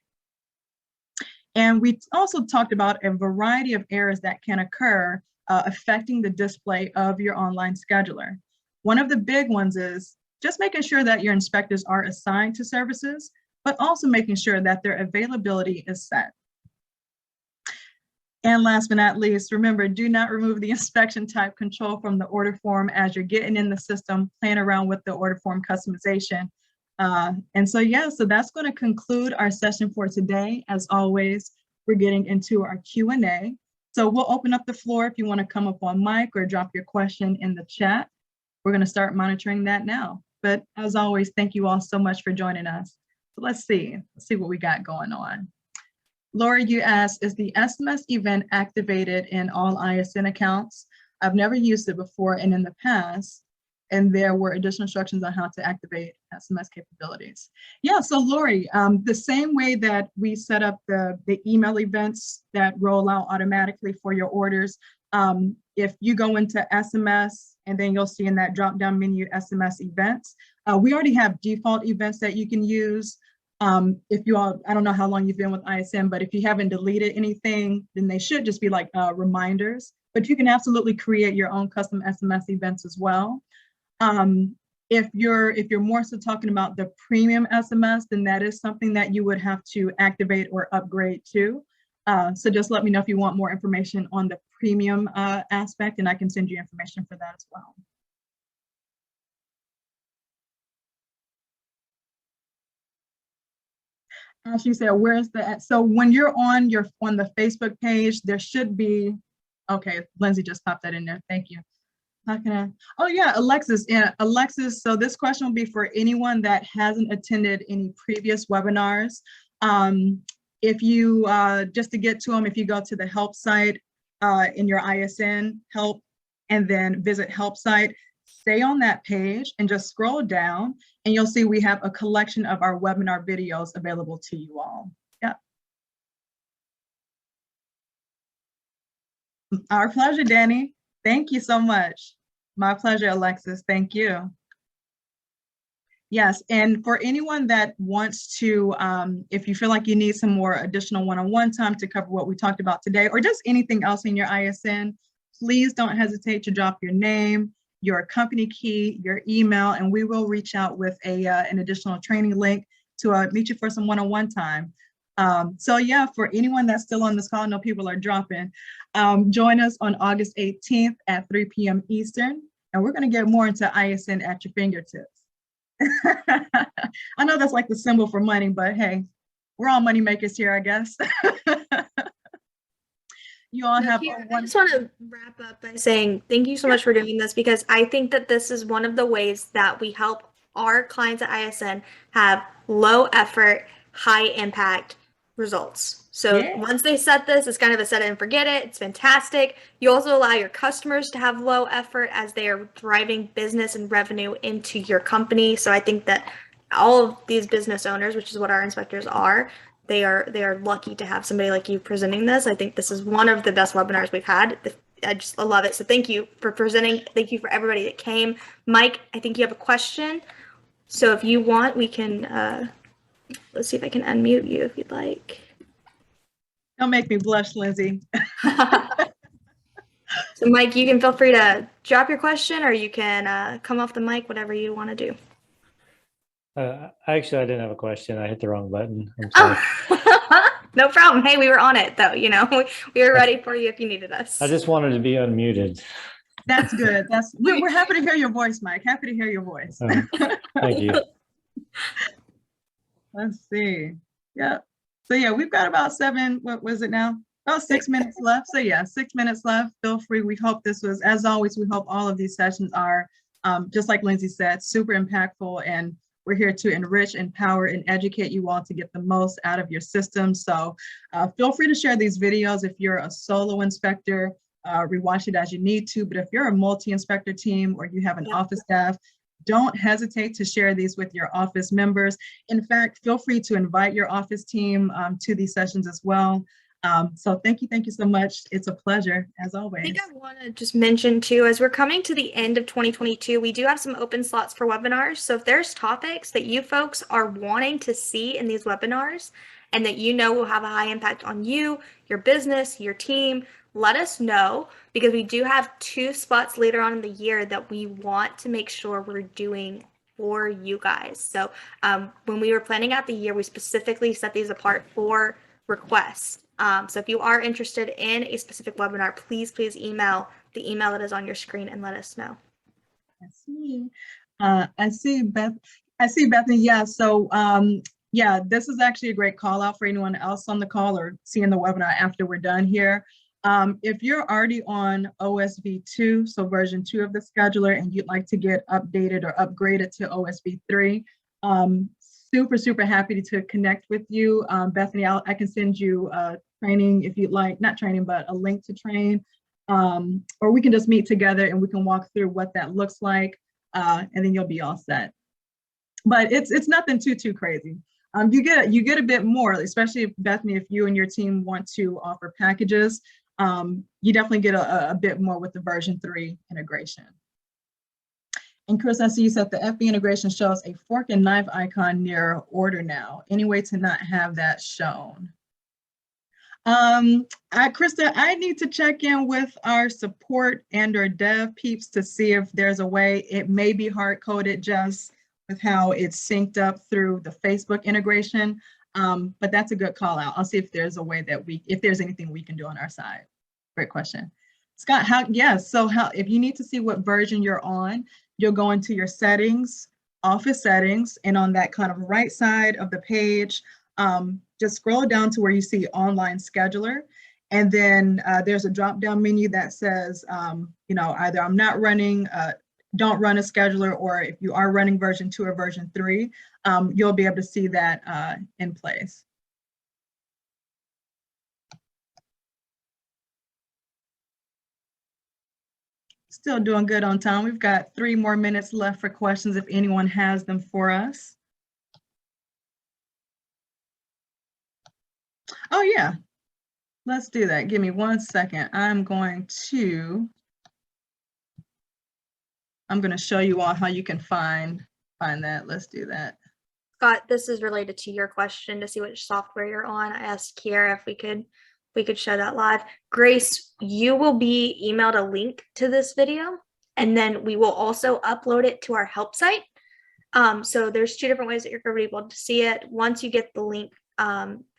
[SPEAKER 1] And we also talked about a variety of errors that can occur affecting the display of your online scheduler. One of the big ones is just making sure that your inspectors are assigned to services, but also making sure that their availability is set. And last but not least, remember, do not remove the inspection type control from the order form as you're getting in the system, playing around with the order form customization. So that's going to conclude our session for today. As always, we're getting into our Q&A. So we'll open up the floor if you want to come up on mic or drop your question in the chat. We're going to start monitoring that now. But as always, thank you all so much for joining us. So let's see what we got going on. Laura, you asked, is the SMS event activated in all ISN accounts? I've never used it before and in the past, and there were additional instructions on how to activate SMS capabilities. Yeah, so Lori, the same way that we set up the email events that roll out automatically for your orders, if you go into SMS and then you'll see in that drop-down menu SMS events, we already have default events that you can use. If you all, I don't know how long you've been with ISN, but if you haven't deleted anything, then they should just be like reminders, but you can absolutely create your own custom SMS events as well. If you're more so talking about the premium SMS, then that is something that you would have to activate or upgrade to. So just let me know if you want more information on the premium aspect, and I can send you information for that as well. Ashley said, where's the, so when you're on the Facebook page, there should be, okay, Lindsay just popped that in there. Thank you. How can I, oh yeah, Alexis, yeah, Alexis. So this question will be for anyone that hasn't attended any previous webinars. If you, just to get to them, if you go to the help site in your ISN help, and then visit help site, stay on that page and just scroll down and you'll see we have a collection of our webinar videos available to you all. Yeah. Our pleasure, Danny. Thank you so much. My pleasure, Alexis. Thank you. Yes, and for anyone that wants to, if you feel like you need some more additional one-on-one time to cover what we talked about today, or just anything else in your ISN, please don't hesitate to drop your name, your company key, your email, and we will reach out with an additional training link to meet you for some one-on-one time. So yeah, for anyone that's still on this call, I know people are dropping, join us on August 18th at 3 p.m. Eastern, and we're gonna get more into ISN at your fingertips. I know that's like the symbol for money, but hey, we're all money makers here, I guess. You all have
[SPEAKER 2] I just want to wrap up by saying thank you so much for doing this, because I think that this is one of the ways that we help our clients at ISN have low effort, high impact results. So once they set this, it's kind of a set it and forget it. It's fantastic. You also allow your customers to have low effort as they are driving business and revenue into your company. So I think that all of these business owners, which is what our inspectors are, they are lucky to have somebody like you presenting this. I think this is one of the best webinars we've had. I love it. So thank you for presenting. Thank you for everybody that came. Mike, I think you have a question. So if you want, we can, let's see if I can unmute you if you'd like.
[SPEAKER 1] Don't make me blush, Lindsay.
[SPEAKER 2] So Mike, you can feel free to drop your question, or you can come off the mic, whatever you want to do.
[SPEAKER 3] Actually, I didn't have a question. I hit the wrong button. I'm sorry.
[SPEAKER 2] Oh. No problem. Hey, we were on it though. You know, we were ready for you if you needed us.
[SPEAKER 3] I just wanted to be unmuted.
[SPEAKER 1] That's good. We're happy to hear your voice, Mike. Happy to hear your voice.
[SPEAKER 3] Thank you.
[SPEAKER 1] Let's see. Yeah. So yeah, we've got about what was it now? About 6 minutes left. So yeah, 6 minutes left. Feel free. We hope this was, as always, we hope all of these sessions are, just like Lindsay said, super impactful, and we're here to enrich, empower, and educate you all to get the most out of your system. So feel free to share these videos. If you're a solo inspector, rewatch it as you need to. But if you're a multi-inspector team or you have an office staff, don't hesitate to share these with your office members. In fact, feel free to invite your office team to these sessions as well. So thank you so much. It's a pleasure, as always.
[SPEAKER 2] I think I want to just mention too, as we're coming to the end of 2022, we do have some open slots for webinars. So if there's topics that you folks are wanting to see in these webinars and that you know will have a high impact on you, your business, your team, let us know, because we do have 2 spots later on in the year that we want to make sure we're doing for you guys. So when we were planning out the year, we specifically set these apart for requests. So if you are interested in a specific webinar, please email the email that is on your screen and let us know.
[SPEAKER 1] I see Bethany. Yeah. So yeah, this is actually a great call out for anyone else on the call or seeing the webinar after we're done here. If you're already on OSV 2, so version 2 of the scheduler, and you'd like to get updated or upgraded to OSV 3, super happy to connect with you. Bethany, I can send you training if you'd like, not training, but a link to train, or we can just meet together and we can walk through what that looks like, and then you'll be all set. But it's nothing too crazy. You get a bit more, especially if, Bethany, if you and your team want to offer packages, you definitely get a bit more with the version 3 integration. And Chris, I see you said the FB integration shows a fork and knife icon near order now. Any way to not have that shown? Krista, I need to check in with our support and or dev peeps to see if there's a way. It may be hard coded just with how it's synced up through the Facebook integration, but that's a good call out. I'll see if there's a way that if there's anything we can do on our side. Great question. Scott, if you need to see what version you're on, you'll go into your settings, office settings, and on that kind of right side of the page, just scroll down to where you see online scheduler. And then there's a drop down menu that says, either I'm not running, don't run a scheduler, or if you are running version 2 or version 3, you'll be able to see that in place. Still doing good on time. We've got 3 more minutes left for questions if anyone has them for us. Oh yeah, let's do that. Give me 1 second. I'm going to show you all how you can find that. Let's do that.
[SPEAKER 2] Scott, this is related to your question to see which software you're on. I asked Kiera if we could show that live. Grace, you will be emailed a link to this video, and then we will also upload it to our help site. So there's 2 different ways that you're going to be able to see it. Once you get the link,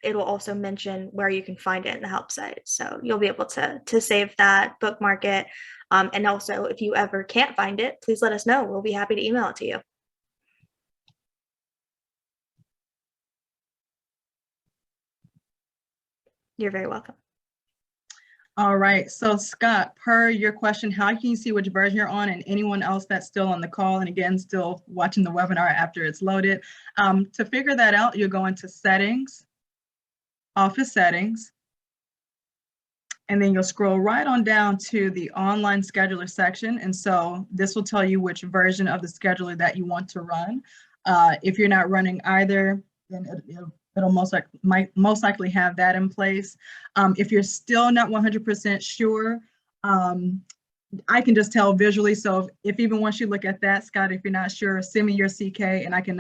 [SPEAKER 2] it will also mention where you can find it in the help site. So you'll be able to save that, bookmark it. And also, if you ever can't find it, please let us know. We'll be happy to email it to you. You're very welcome.
[SPEAKER 1] All right, so Scott, per your question, how can you see which version you're on, and anyone else that's still on the call and again still watching the webinar after it's loaded? To figure that out, you'll go into settings, office settings, and then you'll scroll right on down to the online scheduler section. And so this will tell you which version of the scheduler that you want to run. If you're not running either, then it'll most likely have that in place. If you're still not 100% sure, I can just tell visually. So if even once you look at that, Scott, if you're not sure, send me your CK and I can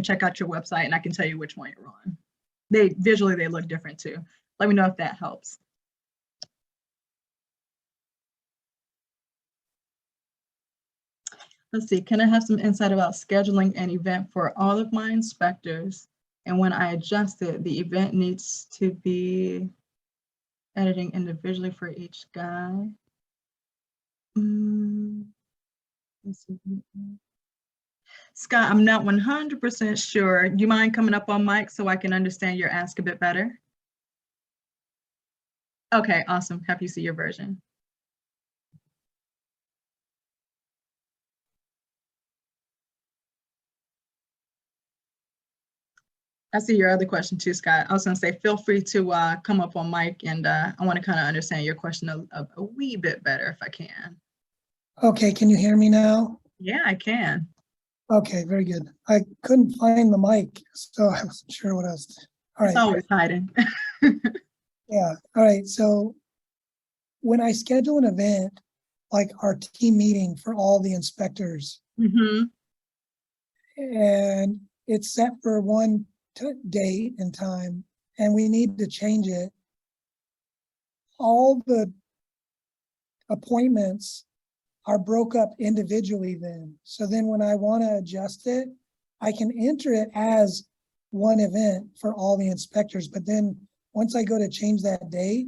[SPEAKER 1] check out your website and I can tell you which one you're on. Visually they look different too. Let me know if that helps. Let's see, can I have some insight about scheduling an event for all of my inspectors? And when I adjust it, the event needs to be editing individually for each guy. Scott, I'm not 100% sure. Do you mind coming up on mic so I can understand your ask a bit better? Okay, awesome. Happy to see your version. I see your other question too, Scott. I was going to say, feel free to come up on mic, and I want to kind of understand your question a wee bit better if I can.
[SPEAKER 4] Okay, can you hear me now?
[SPEAKER 1] Yeah, I can.
[SPEAKER 4] Okay, very good. I couldn't find the mic, so I wasn't sure what else. All right.
[SPEAKER 1] It's always hiding.
[SPEAKER 4] Yeah, all right. So when I schedule an event, like our team meeting for all the inspectors, and it's set for one date and time, and we need to change it, all the appointments are broke up individually then. So then when I want to adjust it, I can enter it as one event for all the inspectors. But then once I go to change that date,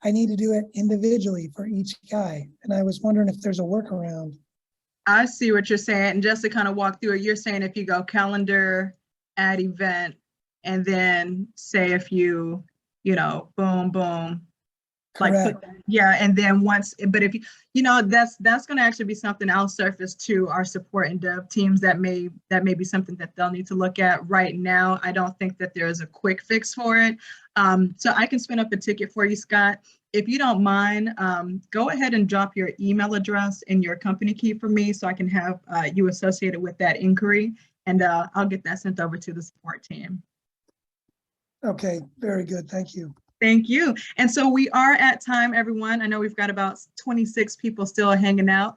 [SPEAKER 4] I need to do it individually for each guy. And I was wondering if there's a workaround.
[SPEAKER 1] I see what you're saying. And just to kind of walk through it, you're saying if you go calendar, add event, and then say if you, boom, boom,
[SPEAKER 4] Correct.
[SPEAKER 1] yeah, and then but if that's going to actually be something I'll surface to our support and dev teams. That may be something that they'll need to look at. Right now, I don't think that there is a quick fix for it. So I can spin up a ticket for you, Scott. If you don't mind, go ahead and drop your email address and your company key for me so I can have you associated with that inquiry, and I'll get that sent over to the support team.
[SPEAKER 4] Okay, very good. Thank you.
[SPEAKER 1] Thank you. And so we are at time, everyone. I know we've got about 26 people still hanging out.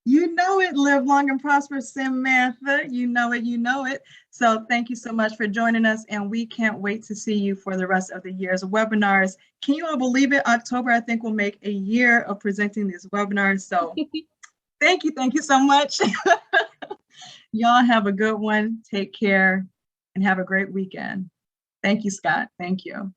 [SPEAKER 1] You know it, live long and prosper, Samantha. You know it. So thank you so much for joining us, and we can't wait to see you for the rest of the year's webinars. Can you all believe it? October, I think, will make a year of presenting these webinars. So thank you so much. Y'all have a good one. Take care and have a great weekend. Thank you, Scott. Thank you.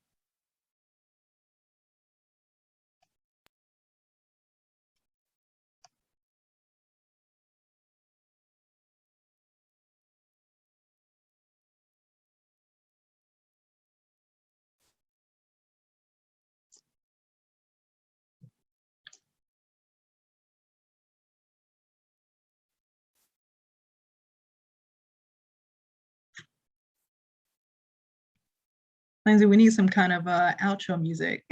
[SPEAKER 1] Lindsay, we need some kind of outro music.